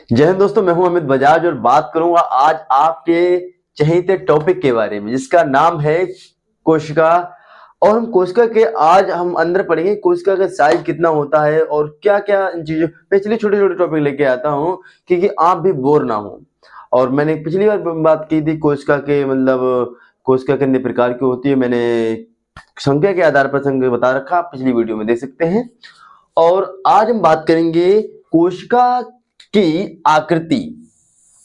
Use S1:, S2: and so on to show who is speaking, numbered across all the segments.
S1: जय हिंद दोस्तों, मैं हूं अमित बजाज और बात करूंगा आज आपके चहेते टॉपिक के बारे में जिसका नाम है कोशिका। और हम कोशिका के आज हम अंदर पढ़ेंगे कोशिका का साइज कितना होता है और क्या क्या इन चीजों मैं चलिए छोटे छोटे टॉपिक लेके आता हूं क्योंकि आप भी बोर ना हो। और मैंने पिछली बार बात की थी कोशिका के मतलब कोशिका कितने प्रकार की होती है, मैंने संख्या के आधार पर संख्या बता रखा, आप पिछली वीडियो में देख सकते हैं। और आज हम बात करेंगे कोशिका की आकृति।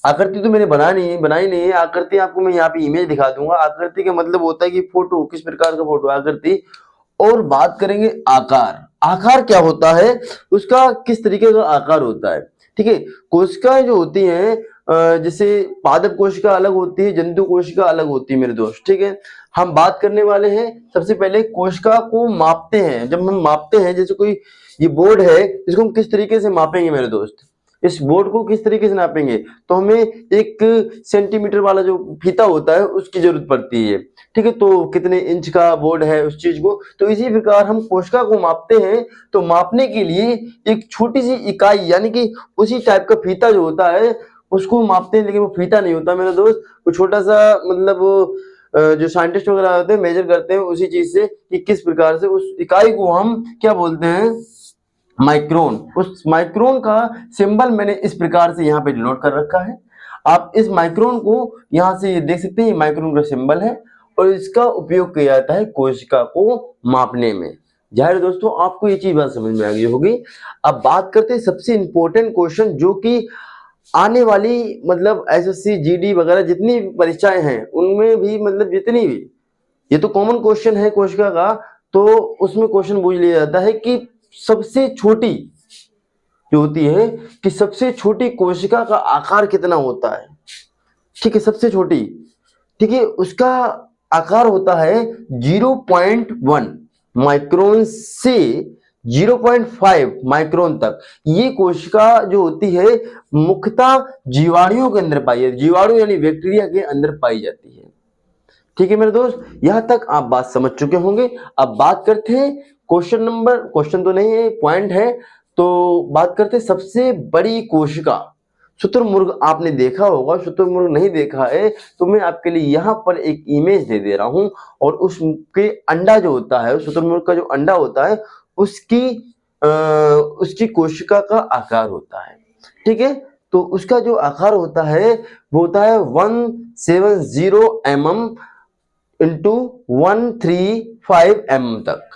S1: आकृति तो मैंने बनाई नहीं है। आकृति आपको मैं यहाँ पे इमेज दिखा दूंगा। आकृति का मतलब होता है कि फोटो, किस प्रकार का फोटो, आकृति। और बात करेंगे आकार। आकार क्या होता है, उसका किस तरीके का आकार होता है। ठीक है, कोशिकाएं जो होती हैं जैसे पादप कोशिका अलग होती है, जंतु कोशिका अलग होती है मेरे दोस्त। ठीक है, हम बात करने वाले हैं सबसे पहले कोशिका को मापते हैं। जब हम मापते हैं, जैसे कोई ये बोर्ड है, इसको हम किस तरीके से मापेंगे मेरे दोस्त, इस बोर्ड को किस तरीके से नापेंगे, तो हमें एक सेंटीमीटर वाला जो फीता होता है उसकी जरूरत पड़ती है। ठीक है, तो कितने इंच का बोर्ड है उस चीज को, तो इसी प्रकार हम कोशिका को मापते हैं। तो मापने के लिए एक छोटी सी इकाई यानी कि उसी टाइप का फीता जो होता है उसको मापते हैं, लेकिन वो फीता नहीं होता मेरे दोस्त, वो छोटा सा मतलब जो साइंटिस्ट वगैरह होते हैं मेजर करते हैं उसी चीज से कि किस प्रकार से उस इकाई को हम क्या बोलते हैं, माइक्रोन। उस माइक्रोन का सिंबल मैंने इस प्रकार से यहाँ पे डिनोट कर रखा है। आप इस माइक्रोन को यहाँ से ये देख सकते हैं, माइक्रोन का सिंबल है और इसका उपयोग किया जाता है कोशिका को मापने में। जाहिर दोस्तों आपको ये चीज बात समझ में आ गई होगी। अब बात करते हैं सबसे इंपॉर्टेंट क्वेश्चन जो कि आने वाली मतलब एसएससी जीडी वगैरह जितनी परीक्षाएं हैं उनमें भी मतलब जितनी भी, ये तो कॉमन क्वेश्चन है कोशिका का, तो उसमें क्वेश्चन पूछ लिया जाता है कि सबसे छोटी जो होती है कि सबसे छोटी कोशिका का आकार कितना होता है। ठीक है, सबसे छोटी, ठीक है, उसका आकार होता है 0.1 माइक्रोन से 0.5 माइक्रोन तक। ये कोशिका जो होती है मुख्यतः जीवाणुओं के अंदर पाई जाती है, जीवाणु यानी बैक्टीरिया के अंदर पाई जाती है। ठीक है मेरे दोस्त, यहां तक आप बात समझ चुके होंगे। अब बात करते हैं क्वेश्चन तो नहीं है, पॉइंट है। तो बात करते हैं सबसे बड़ी कोशिका। शुतुरमुर्ग आपने देखा होगा, शुतुरमुर्ग नहीं देखा है तो मैं आपके लिए यहाँ पर एक इमेज दे दे रहा हूं। और उसके अंडा जो होता है, शुतुरमुर्ग का जो अंडा होता है उसकी कोशिका का आकार होता है। ठीक है, तो उसका जो आकार होता है वो होता है 170 mm इंटू 135 mm तक।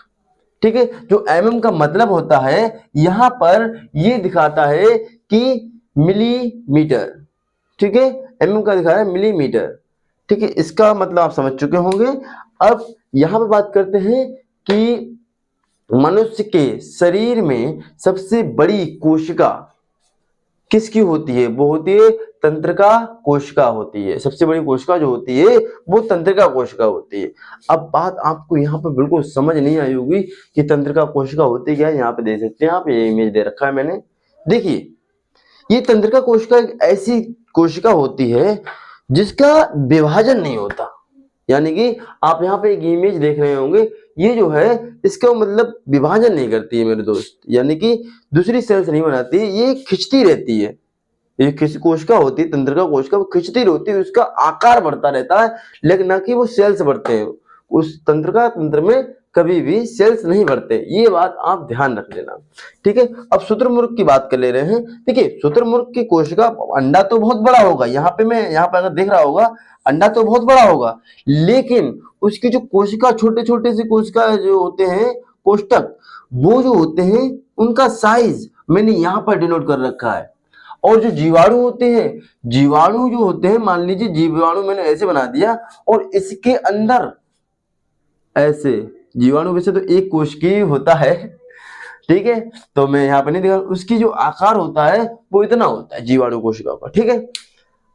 S1: ठीक है, जो mm का मतलब होता है यहां पर ये दिखाता है कि मिलीमीटर। ठीक है, mm का दिखा रहा है मिलीमीटर। ठीक है, इसका मतलब आप समझ चुके होंगे। अब यहां पर बात करते हैं कि मनुष्य के शरीर में सबसे बड़ी कोशिका किसकी होती है, वो होती है तंत्रिका कोशिका होती है। सबसे बड़ी कोशिका जो होती है वो तंत्रिका कोशिका होती है। अब बात आपको यहाँ पे बिल्कुल समझ नहीं आई होगी कि तंत्रिका कोशिका होती क्या है। यहाँ पे देख सकते हैं आप, ये इमेज दे रखा है मैंने, देखिए ये तंत्रिका कोशिका एक ऐसी कोशिका होती है जिसका विभाजन नहीं होता। यानी कि आप यहाँ पे एक इमेज देख रहे होंगे, ये जो है इसका मतलब विभाजन नहीं करती है मेरे दोस्त, यानी कि दूसरी सेल्स नहीं बनाती, ये खिंचती रहती है। ये किसी कोशिका होती है तंत्रिका कोशिका, वो खिंचती रहती है, उसका आकार बढ़ता रहता है, लेकिन ना कि वो सेल्स बढ़ते हैं। उस तंत्रिका तंत्र में कभी भी सेल्स नहीं बढ़ते, ये बात आप ध्यान रख लेना। ठीक है, अब शुतुरमुर्ग की बात कर ले रहे हैं। देखिए शुतुरमुर्ग की कोशिका, अंडा तो बहुत बड़ा होगा, यहाँ पे अगर देख रहा होगा अंडा तो बहुत बड़ा होगा, लेकिन उसकी जो कोशिका, छोटे छोटे से कोशिका जो होते हैं कोष्टक, वो जो होते हैं उनका साइज मैंने यहाँ पर डिनोट कर रखा है। और जो जीवाणु होते हैं, जीवाणु जो होते हैं, मान लीजिए जीवाणु मैंने ऐसे बना दिया और इसके अंदर ऐसे, जीवाणु वैसे तो एक कोशिकीय होता है, ठीक है, तो मैं यहाँ पे नहीं दिखा, उसकी जो आकार होता है वो इतना होता है जीवाणु कोशिका का। ठीक है,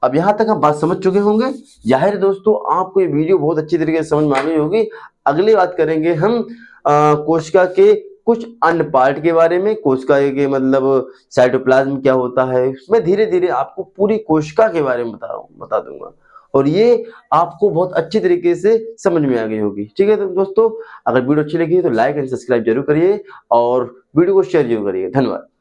S1: अब यहाँ तक आप बात समझ चुके होंगे। जाहिर दोस्तों आपको ये वीडियो बहुत अच्छी तरीके से समझ में आ गई होगी। अगली बात करेंगे हम कोशिका के कुछ अन्य पार्ट के बारे में। कोशिका के मतलब साइटोप्लाज्म क्या होता है, मैं धीरे धीरे आपको पूरी कोशिका के बारे में बता दूंगा और ये आपको बहुत अच्छी तरीके से समझ में आ गई होगी। ठीक है, तो दोस्तों अगर वीडियो अच्छी लगी तो लाइक एंड सब्सक्राइब जरूर करिए और वीडियो को शेयर जरूर करिए। धन्यवाद।